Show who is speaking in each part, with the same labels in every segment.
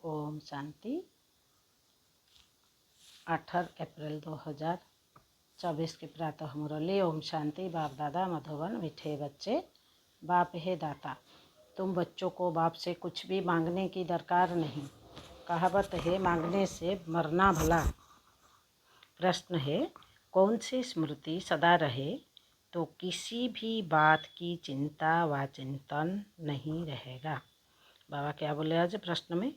Speaker 1: ओम शांति। 18 अप्रैल 2024 की प्रातः मुरली। ओम शांति। बाप दादा मधुबन। मीठे बच्चे, बाप है दाता, तुम बच्चों को बाप से कुछ भी मांगने की दरकार नहीं। कहावत है, मांगने से मरना भला। प्रश्न है, कौन सी स्मृति सदा रहे तो किसी भी बात की चिंता व चिंतन नहीं रहेगा। बाबा क्या बोले आज प्रश्न में?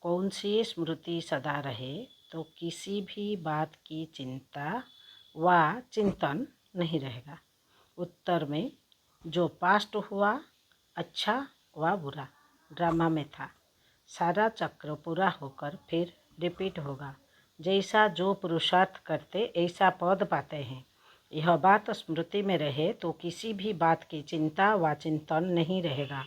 Speaker 1: कौन सी स्मृति सदा रहे तो किसी भी बात की चिंता व चिंतन नहीं रहेगा। उत्तर में, जो पास्ट हुआ अच्छा व बुरा ड्रामा में था, सारा चक्र पूरा होकर फिर रिपीट होगा। जैसा जो पुरुषार्थ करते ऐसा पद पाते हैं। यह बात स्मृति में रहे तो किसी भी बात की चिंता व चिंतन नहीं रहेगा।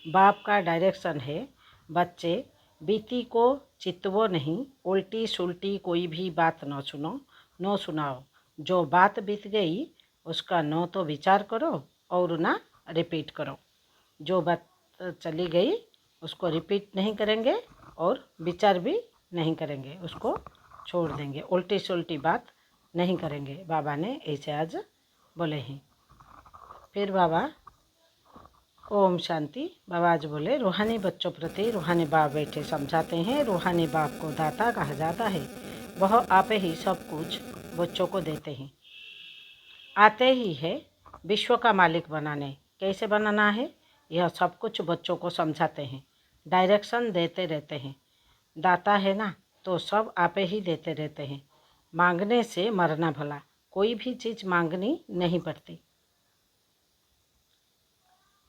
Speaker 1: बाप का डायरेक्शन है, बच्चे बीती को चितवो नहीं, उल्टी सुल्टी कोई भी बात न सुनो, न सुनाओ। जो बात बीत गई उसका न तो विचार करो और ना रिपीट करो। जो बात चली गई उसको रिपीट नहीं करेंगे और विचार भी नहीं करेंगे, उसको छोड़ देंगे। उल्टी सुल्टी बात नहीं करेंगे। बाबा ने ऐसे आज बोले हैं। फिर बाबा ओम शांति। बाबा आज बोले, रूहानी बच्चों प्रति रूहानी बाप बैठे समझाते हैं। रूहानी बाप को दाता कहा जाता है। वह आप ही सब कुछ बच्चों को देते हैं। आते ही है विश्व का मालिक बनाने। कैसे बनाना है यह सब कुछ बच्चों को समझाते हैं, डायरेक्शन देते रहते हैं। दाता है ना, तो सब आप ही देते रहते हैं। मांगने से मरना भला। कोई भी चीज़ मांगनी नहीं पड़ती।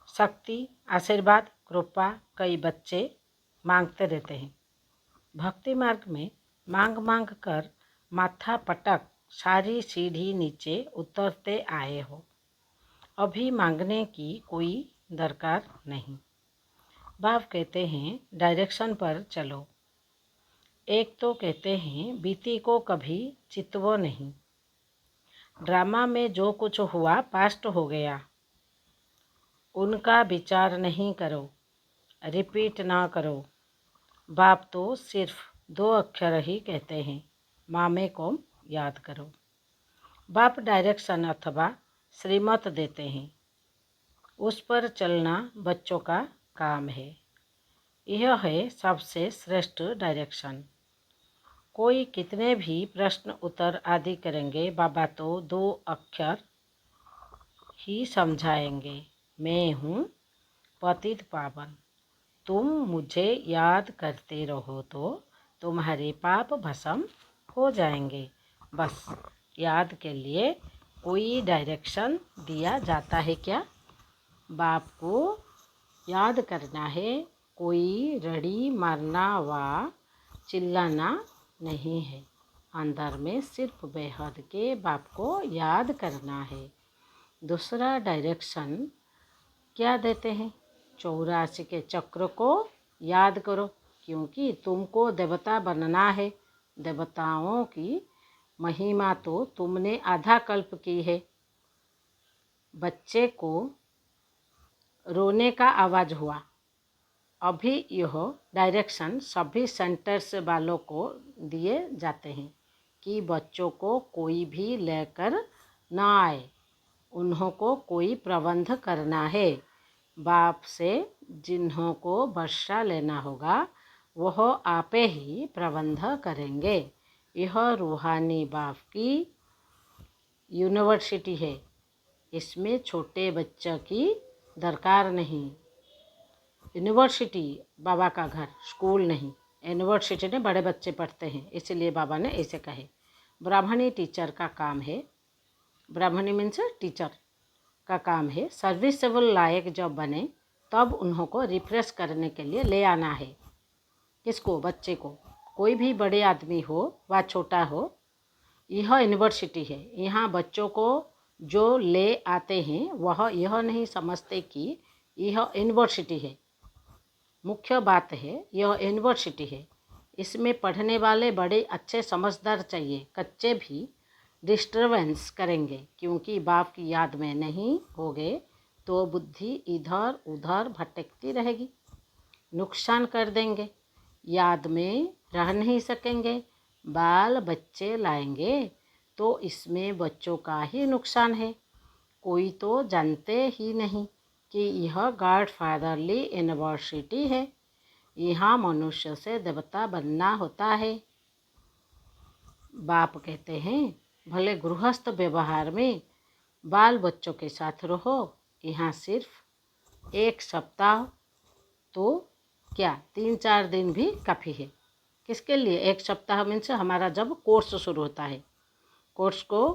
Speaker 1: शक्ति, आशीर्वाद, कृपा कई बच्चे मांगते रहते हैं। भक्ति मार्ग में मांग मांग कर माथा पटक सारी सीढ़ी नीचे उतरते आए हो। अभी मांगने की कोई दरकार नहीं। बाप कहते हैं डायरेक्शन पर चलो। एक तो कहते हैं बीती को कभी चितवो नहीं। ड्रामा में जो कुछ हुआ पास्ट हो गया, उनका विचार नहीं करो, रिपीट ना करो। बाप तो सिर्फ 2 अक्षर ही कहते हैं, मामे को याद करो। बाप डायरेक्शन अथवा श्रीमत देते हैं, उस पर चलना बच्चों का काम है। यह है सबसे श्रेष्ठ डायरेक्शन। कोई कितने भी प्रश्न उत्तर आदि करेंगे, बाबा तो 2 अक्षर ही समझाएंगे, मैं हूँ पतित पावन। तुम मुझे याद करते रहो तो तुम्हारे पाप भस्म हो जाएंगे। बस याद के लिए कोई डायरेक्शन दिया जाता है क्या? बाप को याद करना है, कोई रड़ी मारना व चिल्लाना नहीं है। अंदर में सिर्फ बेहद के बाप को याद करना है। दूसरा डायरेक्शन क्या देते हैं? 84 के चक्र को याद करो, क्योंकि तुमको देवता बनना है। देवताओं की महिमा तो तुमने आधा कल्प की है। बच्चे को रोने का आवाज़ हुआ। अभी यह डायरेक्शन सभी सेंटर्स वालों को दिए जाते हैं कि बच्चों को कोई भी लेकर ना आए, उन्हों को कोई प्रबंध करना है। बाप से जिन्हों को वर्षा लेना होगा वह आप ही प्रबंध करेंगे। यह रूहानी बाप की यूनिवर्सिटी है। इसमें छोटे बच्चों की दरकार नहीं। यूनिवर्सिटी बाबा का घर, स्कूल नहीं। यूनिवर्सिटी में बड़े बच्चे पढ़ते हैं, इसलिए बाबा ने ऐसे कहे। ब्राह्मणी टीचर का काम है, ब्राह्मणी मीन्स टीचर का काम है, सर्विसेबल लायक जब बने तब उन्हों को रिफ्रेश करने के लिए ले आना है। किसको? बच्चे को। कोई भी बड़े आदमी हो व छोटा हो, यह यूनिवर्सिटी है। यहाँ बच्चों को जो ले आते हैं वह यह नहीं समझते कि यह यूनिवर्सिटी है। मुख्य बात है, यह यूनिवर्सिटी है। इसमें पढ़ने वाले बड़े अच्छे समझदार चाहिए। कच्चे भी डिस्टर्बेंस करेंगे, क्योंकि बाप की याद में नहीं होगे तो बुद्धि इधर उधर भटकती रहेगी, नुकसान कर देंगे। याद में रह नहीं सकेंगे, बाल बच्चे लाएंगे तो इसमें बच्चों का ही नुकसान है। कोई तो जानते ही नहीं कि यह गॉडफादरली यूनिवर्सिटी है। यहाँ मनुष्य से देवता बनना होता है। बाप कहते हैं, भले गृहस्थ व्यवहार में बाल बच्चों के साथ रहो, यहाँ सिर्फ 1 सप्ताह तो क्या 3-4 दिन भी काफ़ी है। किसके लिए 1 सप्ताह? मीन्स हमारा जब कोर्स शुरू होता है, कोर्स को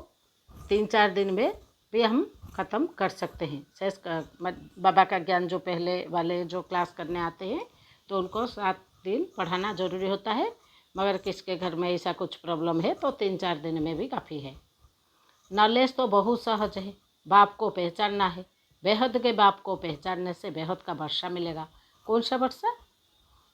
Speaker 1: 3-4 दिन में भी हम ख़त्म कर सकते हैं। शेष बाबा का ज्ञान जो पहले वाले जो क्लास करने आते हैं तो उनको 7 दिन पढ़ाना ज़रूरी होता है, मगर किसके घर में ऐसा कुछ प्रॉब्लम है तो 3-4 दिन में भी काफ़ी है। नॉलेज तो बहुत सहज है, बाप को पहचानना है। बेहद के बाप को पहचानने से बेहद का वर्षा मिलेगा। कौन सा वर्षा?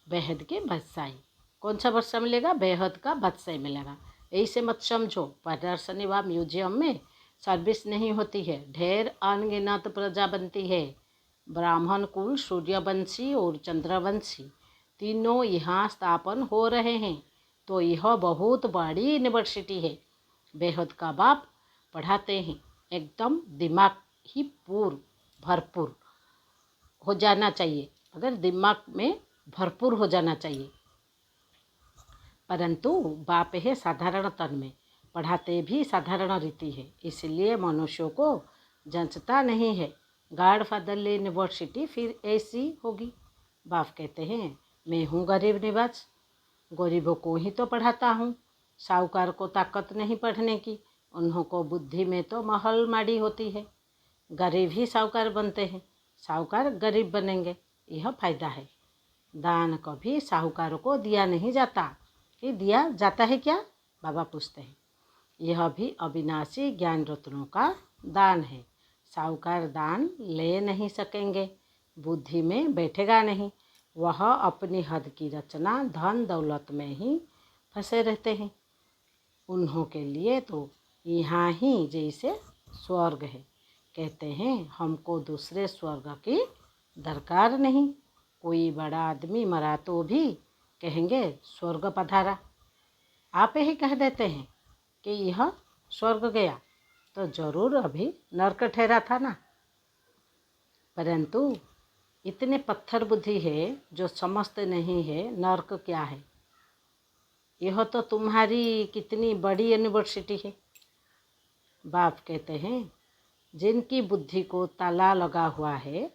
Speaker 1: बेहद की बदशाही। कौन सा वर्षा मिलेगा? बेहद का बदशाही मिलेगा। ऐसे मत समझो प्रदर्शनी व म्यूजियम में सर्विस नहीं होती है, ढेर अनगिनत प्रजा बनती है। ब्राह्मण कुल सूर्यवंशी और चंद्रवंशी तीनों यहाँ स्थापन हो रहे हैं, तो यह बहुत बड़ी यूनिवर्सिटी है। बेहद का बाप पढ़ाते हैं, एकदम दिमाग ही भरपूर हो जाना चाहिए, अगर दिमाग में भरपूर हो जाना चाहिए। परंतु बाप है साधारण तन में, पढ़ाते भी साधारण रीति है, इसलिए मनुष्यों को जंचता नहीं है। गॉडफादरली यूनिवर्सिटी फिर ऐसी होगी। बाप कहते हैं, मैं हूँ गरीब निवाज, गरीबों को ही तो पढ़ाता हूँ। साहूकार को ताकत नहीं पढ़ने की, उन्हों को बुद्धि में तो महल माड़ी होती है। गरीब ही साहूकार बनते हैं, साहूकार गरीब बनेंगे, यह फायदा है। दान कभी साहूकारों को दिया नहीं जाता। कि दिया जाता है क्या? बाबा पूछते हैं। यह भी अविनाशी ज्ञान रत्नों का दान है। साहूकार दान ले नहीं सकेंगे, बुद्धि में बैठेगा नहीं, वह अपनी हद की रचना धन दौलत में ही फंसे रहते हैं। उन्हों के लिए तो यहाँ ही जैसे स्वर्ग है। कहते हैं, हमको दूसरे स्वर्ग की दरकार नहीं। कोई बड़ा आदमी मरा तो भी कहेंगे स्वर्ग पधारा। आप ही कह देते हैं कि यह स्वर्ग गया, तो जरूर अभी नरक ठहरा था ना। परंतु इतने पत्थर बुद्धि है जो समझते नहीं है नरक क्या है। यह तो तुम्हारी कितनी बड़ी यूनिवर्सिटी है। बाप कहते हैं, जिनकी बुद्धि को ताला लगा हुआ है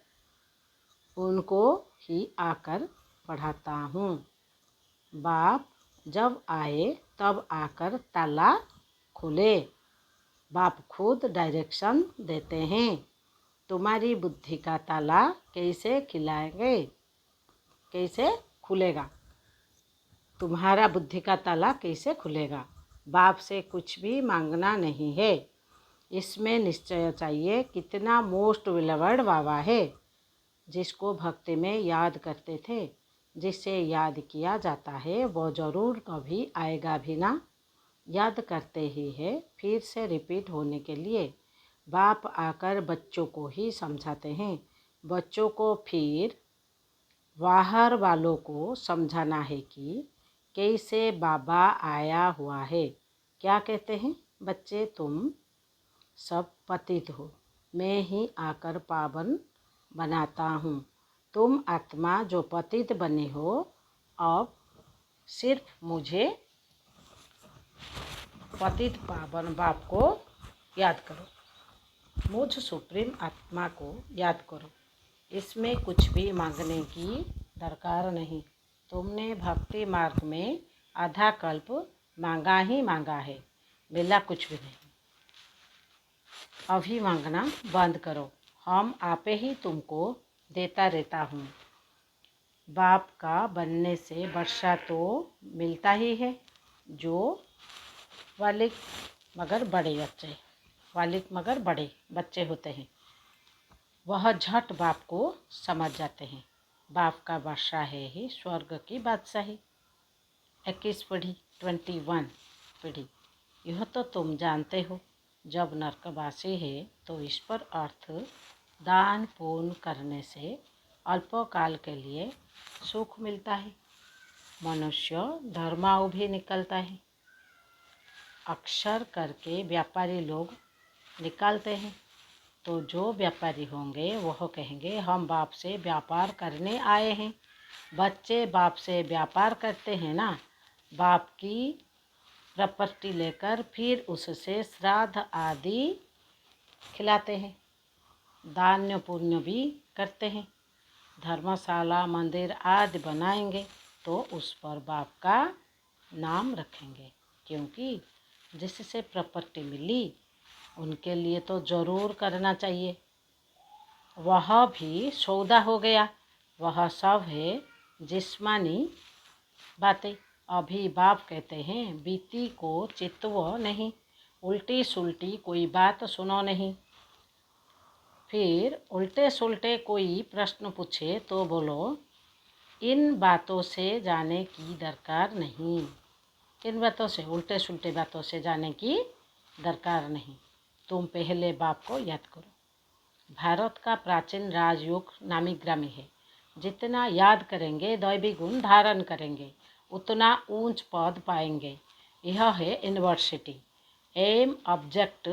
Speaker 1: उनको ही आकर पढ़ाता हूँ। बाप जब आए तब आकर ताला खोले। बाप खुद डायरेक्शन देते हैं। तुम्हारी बुद्धि का ताला कैसे खिलाएंगे, कैसे खुलेगा? तुम्हारा बुद्धि का ताला कैसे खुलेगा? बाप से कुछ भी मांगना नहीं है, इसमें निश्चय चाहिए कितना मोस्ट विलवर्ड बाबा है, जिसको भक्ति में याद करते थे। जिसे याद किया जाता है वो जरूर कभी आएगा भी ना। याद करते ही है फिर से रिपीट होने के लिए। बाप आकर बच्चों को ही समझाते हैं, बच्चों को फिर बाहर वालों को समझाना है कि कैसे बाबा आया हुआ है। क्या कहते हैं बच्चे, तुम सब पतित हो, मैं ही आकर पावन बनाता हूँ। तुम आत्मा जो पतित बने हो, अब सिर्फ मुझे पतित पावन बाप को याद करो, मुझ सुप्रीम आत्मा को याद करो। इसमें कुछ भी मांगने की दरकार नहीं। तुमने भक्ति मार्ग में आधा कल्प मांगा ही मांगा है, मिला कुछ भी नहीं। अभी मांगना बंद करो, हम आपे ही तुमको देता रहता हूँ। बाप का बनने से वर्षा तो मिलता ही है। जो वालिक मगर बड़े बच्चे, वालिक मगर बड़े बच्चे होते हैं, वह झट बाप को समझ जाते हैं। बाप का वर्षा है ही स्वर्ग की बादशाही। 21 पीढ़ी 21 पीढ़ी। यह तो तुम जानते हो, जब नरकवासी है तो इस पर अर्थ दान पुण्य करने से अल्पकाल के लिए सुख मिलता है। मनुष्य धर्माऊ भी निकलता है। अक्सर करके व्यापारी लोग निकालते हैं, तो जो व्यापारी होंगे वह कहेंगे हम बाप से व्यापार करने आए हैं। बच्चे बाप से व्यापार करते हैं ना, बाप की प्रॉपर्टी लेकर फिर उससे श्राद्ध आदि खिलाते हैं, दान पुण्य भी करते हैं, धर्मशाला मंदिर आदि बनाएंगे तो उस पर बाप का नाम रखेंगे, क्योंकि जिससे प्रॉपर्टी मिली उनके लिए तो ज़रूर करना चाहिए। वह भी सौदा हो गया। वह सब है जिस्मानी बातें। अभी बाप कहते हैं बीती को चितवो नहीं, उल्टी सुल्टी कोई बात सुनो नहीं। फिर उल्टे सुल्टे कोई प्रश्न पूछे तो बोलो इन बातों से जाने की दरकार नहीं। किन बातों से? उल्टे सुल्टे बातों से जाने की दरकार नहीं। तुम पहले बाप को याद करो। भारत का प्राचीन राजयोग नामी ग्रामी है। जितना याद करेंगे दैवी गुण धारण करेंगे उतना ऊंच पद पाएंगे। यह है यूनिवर्सिटी। एम ऑब्जेक्ट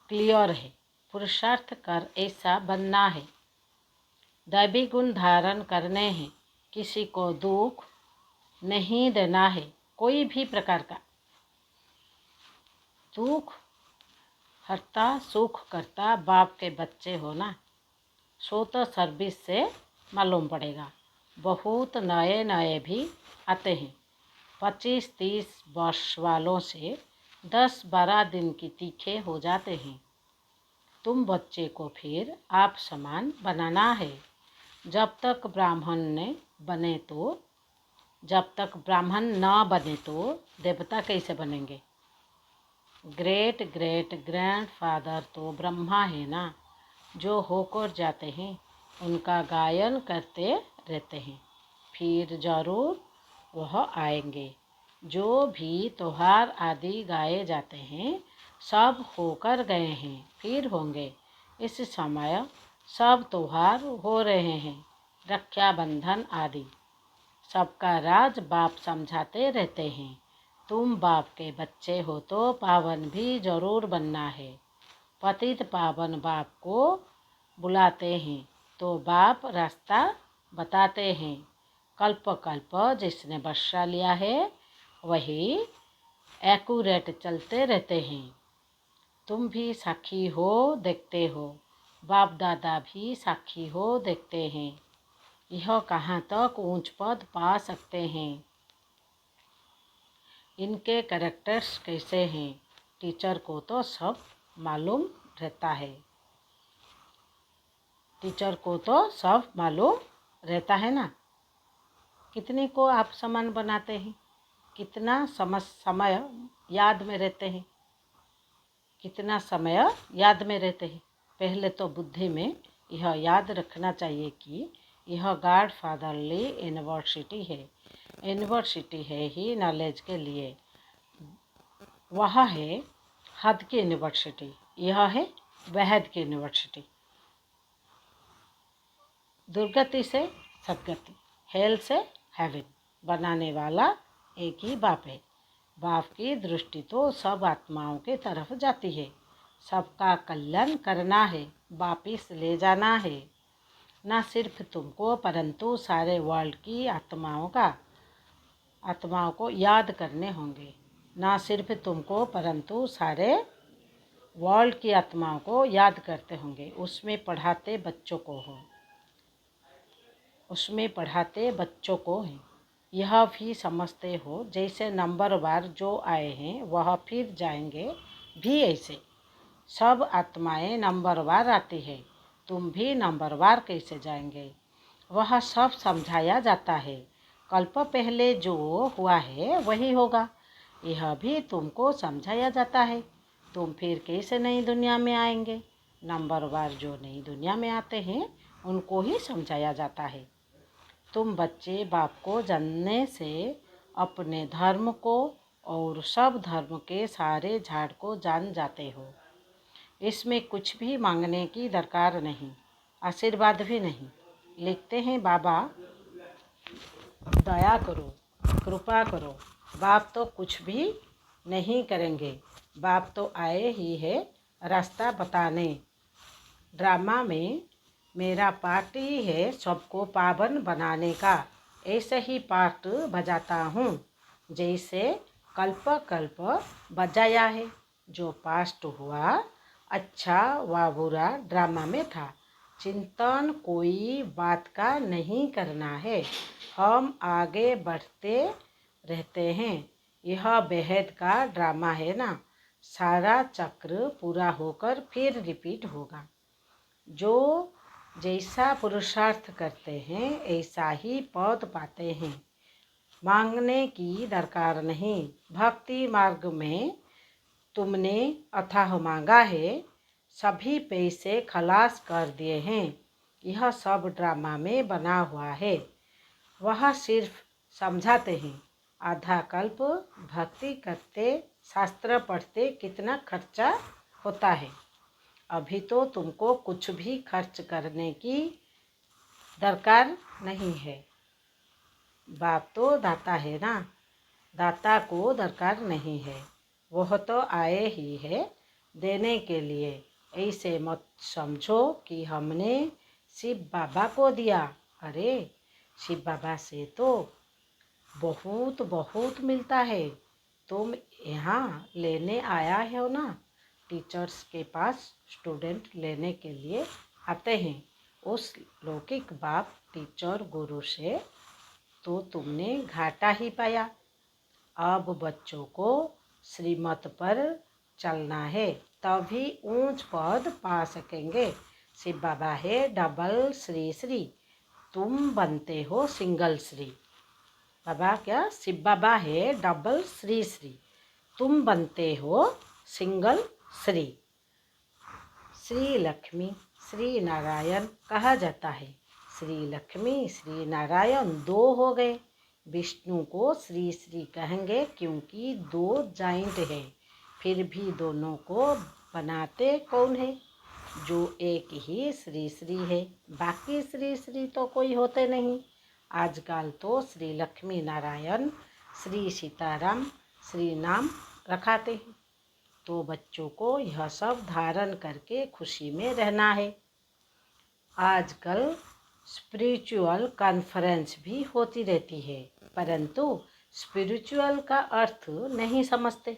Speaker 1: क्लियर है, पुरुषार्थ कर ऐसा बनना है, दैवी गुण धारण करने हैं, किसी को दुख नहीं देना है, कोई भी प्रकार का। दुख हरता सुख करता बाप के बच्चे हो ना, सो तो सर्विस से मालूम पड़ेगा। बहुत नए नए भी आते हैं, 25-30 वर्ष वालों से 10-12 दिन की तीखे हो जाते हैं। तुम बच्चे को फिर आप समान बनाना है। जब तक ब्राह्मण न बने तो देवता कैसे बनेंगे? ग्रेट ग्रेट ग्रैंडफादर तो ब्रह्मा है ना, जो होकर जाते हैं उनका गायन करते रहते हैं, फिर जरूर वह आएंगे। जो भी त्योहार आदि गाए जाते हैं सब होकर गए हैं, फिर होंगे। इस समय सब त्योहार हो रहे हैं, रक्षाबंधन आदि। सबका राज बाप समझाते रहते हैं। तुम बाप के बच्चे हो तो पावन भी जरूर बनना है। पतित पावन बाप को बुलाते हैं तो बाप रास्ता बताते हैं। कल्प कल्प जिसने बर्षा लिया है वही एक्यूरेट चलते रहते हैं। तुम भी साक्षी हो, देखते हो। बाप दादा भी साक्षी हो, देखते हैं। यह कहाँ तक ऊंच पद पा सकते हैं। इनके कैरेक्टर्स कैसे हैं टीचर को तो सब मालूम रहता है। टीचर को तो सब मालूम रहता है ना। कितने को आप समान बनाते हैं, कितना समय याद में रहते हैं, कितना समय याद में रहते हैं। पहले तो बुद्धि में यह याद रखना चाहिए कि यह गॉड फादरली यूनिवर्सिटी है। यूनिवर्सिटी है ही नॉलेज के लिए। वह है हद की यूनिवर्सिटी, यह है वहद की यूनिवर्सिटी। दुर्गति से सदगति, हेल से हेवन बनाने वाला एक ही बाप है। बाप की दृष्टि तो सब आत्माओं के तरफ जाती है। सबका कल्याण करना है, वापिस ले जाना है। ना सिर्फ तुमको परंतु सारे वर्ल्ड की आत्माओं को याद करने होंगे। ना सिर्फ तुमको परंतु सारे वर्ल्ड की आत्माओं को याद करते होंगे। उसमें पढ़ाते बच्चों को हैं। यह भी समझते हो जैसे नंबरवार जो आए हैं वह फिर जाएंगे भी, ऐसे सब आत्माएं नंबरवार आती है। तुम भी नंबरवार कैसे जाएंगे, वह सब समझाया जाता है। कल्प पहले जो हुआ है वही होगा, यह भी तुमको समझाया जाता है। तुम फिर कैसे नई दुनिया में आएंगे? नंबरवार जो नई दुनिया में आते हैं उनको ही समझाया जाता है। तुम बच्चे बाप को जानने से अपने धर्म को और सब धर्म के सारे झाड़ को जान जाते हो। इसमें कुछ भी मांगने की दरकार नहीं, आशीर्वाद भी नहीं। लिखते हैं बाबा दया करो, कृपा करो, बाप तो कुछ भी नहीं करेंगे, बाप तो आए ही है रास्ता बताने। ड्रामा में मेरा पार्ट ही है सबको पावन बनाने का, ऐसे ही पार्ट बजाता हूँ जैसे कल्प कल्प बजाया है। जो पास्ट हुआ अच्छा व बुरा ड्रामा में था, चिंतन कोई बात का नहीं करना है, हम आगे बढ़ते रहते हैं। यह बेहद का ड्रामा है ना, सारा चक्र पूरा होकर फिर रिपीट होगा। जो जैसा पुरुषार्थ करते हैं ऐसा ही पद पाते हैं, मांगने की दरकार नहीं। भक्ति मार्ग में तुमने अथाह मांगा है, सभी पैसे खलास कर दिए हैं। यह सब ड्रामा में बना हुआ है, वह सिर्फ समझाते हैं। आधा कल्प भक्ति करते शास्त्र पढ़ते कितना खर्चा होता है। अभी तो तुमको कुछ भी खर्च करने की दरकार नहीं है, बाप तो दाता है ना, दाता को दरकार नहीं है, वह तो आए ही है देने के लिए। ऐसे मत समझो कि हमने शिव बाबा को दिया। अरे शिव बाबा से तो बहुत बहुत मिलता है, तुम यहाँ लेने आया हो ना। टीचर्स के पास स्टूडेंट लेने के लिए आते हैं, उस लौकिक बाप टीचर गुरु से तो तुमने घाटा ही पाया। अब बच्चों को श्रीमत पर चलना है, तभी ऊंच पद पा सकेंगे। शिव बाबा है डबल श्री श्री, तुम बनते हो सिंगल श्री। बाबा क्या, शिव बाबा है डबल श्री श्री, तुम बनते हो सिंगल श्री। श्री लक्ष्मी श्री नारायण कहा जाता है, श्री लक्ष्मी श्री नारायण दो हो गए। विष्णु को श्री श्री कहेंगे क्योंकि दो जॉइंट है, फिर भी दोनों को बनाते कौन है, जो एक ही श्री श्री है, बाकी श्री श्री तो कोई होते नहीं। आजकल तो श्री लक्ष्मी नारायण श्री सीताराम श्री नाम रखाते हैं, तो बच्चों को यह सब धारण करके खुशी में रहना है। आजकल स्पिरिचुअल कॉन्फ्रेंस भी होती रहती है, परंतु स्पिरिचुअल का अर्थ नहीं समझते।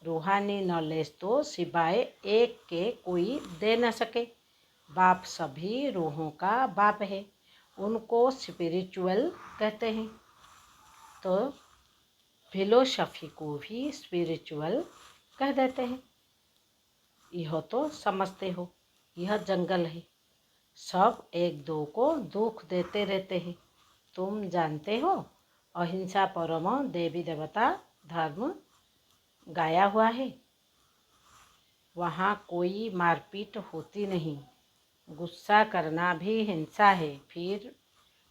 Speaker 1: रूहानी नॉलेज तो सिवाय एक के कोई दे न सके। बाप सभी रूहों का बाप है, उनको स्पिरिचुअल कहते हैं, तो फिलोसफी को भी स्पिरिचुअल कह देते हैं। यह तो समझते हो, यह जंगल है, सब एक दो को दुख देते रहते हैं। तुम जानते हो अहिंसा परमो देवी देवता धर्म गाया हुआ है, वहाँ कोई मारपीट होती नहीं, गुस्सा करना भी हिंसा है, फिर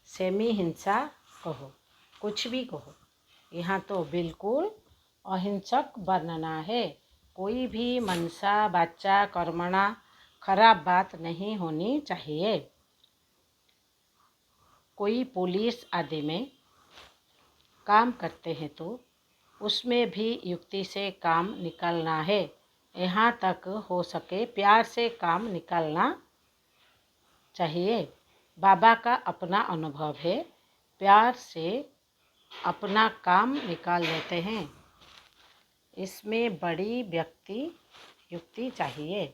Speaker 1: सेमी हिंसा कहो कुछ भी कहो, यहाँ तो बिल्कुल अहिंसक बनना है। कोई भी मनसा वाचा कर्मणा खराब बात नहीं होनी चाहिए। कोई पुलिस आदि में काम करते हैं तो उसमें भी युक्ति से काम निकालना है, यहाँ तक हो सके प्यार से काम निकालना चाहिए। बाबा का अपना अनुभव है, प्यार से अपना काम निकाल लेते हैं, इसमें बड़ी व्यक्ति युक्ति चाहिए।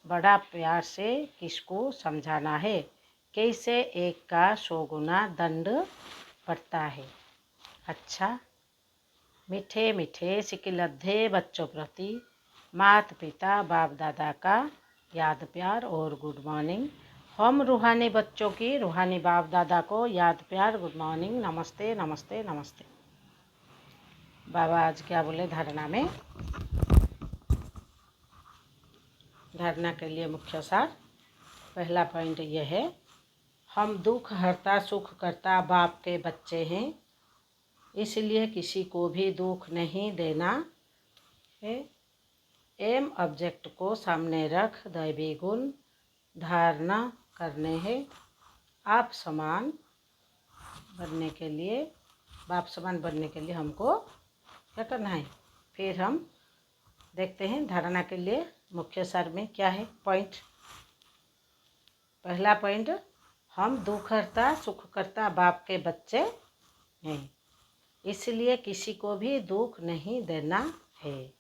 Speaker 1: बड़ा प्यार से किसको समझाना है, कैसे एक का 100 गुना दंड पड़ता है। अच्छा, मीठे मीठे सिकिलद्धे बच्चों प्रति माता पिता बाप दादा का याद प्यार और गुड मॉर्निंग। हम रूहानी बच्चों की रूहानी बाप दादा को याद प्यार गुड मॉर्निंग, नमस्ते नमस्ते नमस्ते। बाबा आज क्या बोले धारणा में, धारणा के लिए मुख्य सार। पहला पॉइंट यह है, हम दुख हरता सुख करता बाप के बच्चे हैं, इसलिए किसी को भी दुख नहीं देना है। एम ऑब्जेक्ट को सामने रख दैवी गुण धारणा करने हैं। आप समान बनने के लिए बाप समान बनने के लिए हमको क्या करना है। फिर हम देखते हैं धारणा के लिए मुख्य सार में क्या है पॉइंट। पहला पॉइंट, हम दुखहर्ता सुखकर्ता बाप के बच्चे हैं, इसलिए किसी को भी दुख नहीं देना है।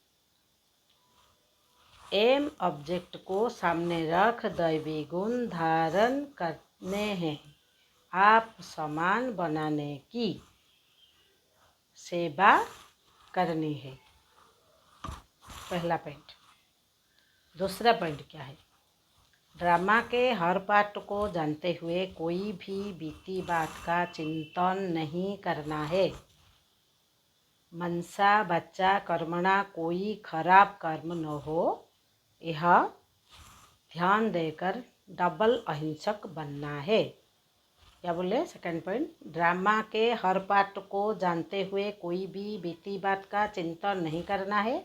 Speaker 1: एम ऑब्जेक्ट को सामने रख दैवी गुण धारण करने हैं, आप समान बनाने की सेवा करनी है। पहला पॉइंट। दूसरा पॉइंट क्या है, ड्रामा के हर पार्ट को जानते हुए कोई भी बीती बात का चिंतन नहीं करना है। मनसा बच्चा कर्मणा कोई खराब कर्म न हो, यह ध्यान देकर डबल अहिंसक बनना है। क्या बोले सेकंड पॉइंट, ड्रामा के हर पार्ट को जानते हुए कोई भी बीती बात का चिंतन नहीं करना है।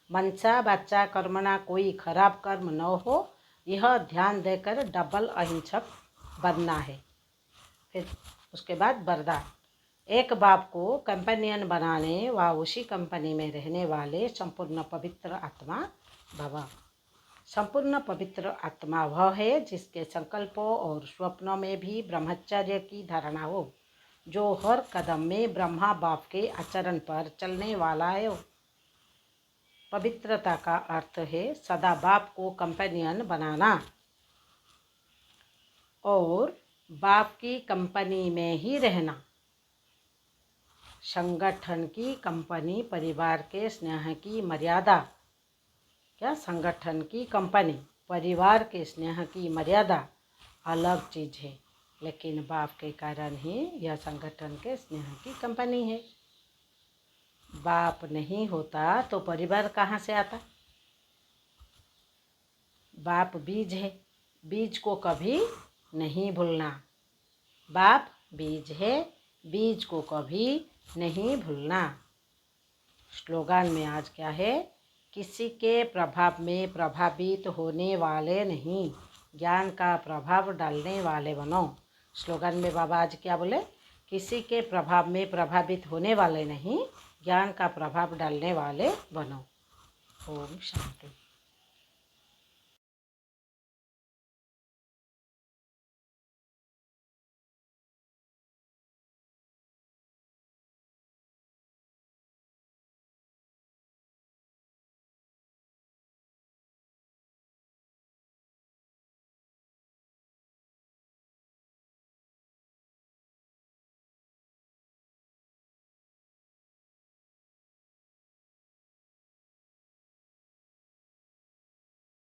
Speaker 1: मनसा बच्चा कर्मणा कोई खराब कर्म न हो, यह ध्यान देकर डबल अहिंसक बनना है। फिर उसके बाद वरदान, एक बाप को कंपेनियन बनाने व उसी कंपनी में रहने वाले संपूर्ण पवित्र आत्मा भव। संपूर्ण पवित्र आत्मा वह है जिसके संकल्पों और स्वप्नों में भी ब्रह्मचर्य की धारणा हो, जो हर कदम में ब्रह्मा बाप के आचरण पर चलने वाला है। पवित्रता का अर्थ है सदा बाप को कंपेनियन बनाना और बाप की कंपनी में ही रहना। संगठन की कंपनी परिवार के स्नेह की मर्यादा, क्या संगठन की कंपनी परिवार के स्नेह की मर्यादा अलग चीज़ है, लेकिन बाप के कारण ही यह संगठन के स्नेह की कंपनी है। बाप नहीं होता तो परिवार कहाँ से आता। बाप बीज है, बीज को कभी नहीं भूलना। बाप बीज है, बीज को कभी नहीं भूलना। स्लोगन में आज क्या है, किसी के प्रभाव में प्रभावित होने वाले नहीं, ज्ञान का प्रभाव डालने वाले बनो। स्लोगन में बाबा आज क्या बोले, किसी के प्रभाव में प्रभावित होने वाले नहीं, ज्ञान का प्रभाव डालने वाले बनो। ओम शांति।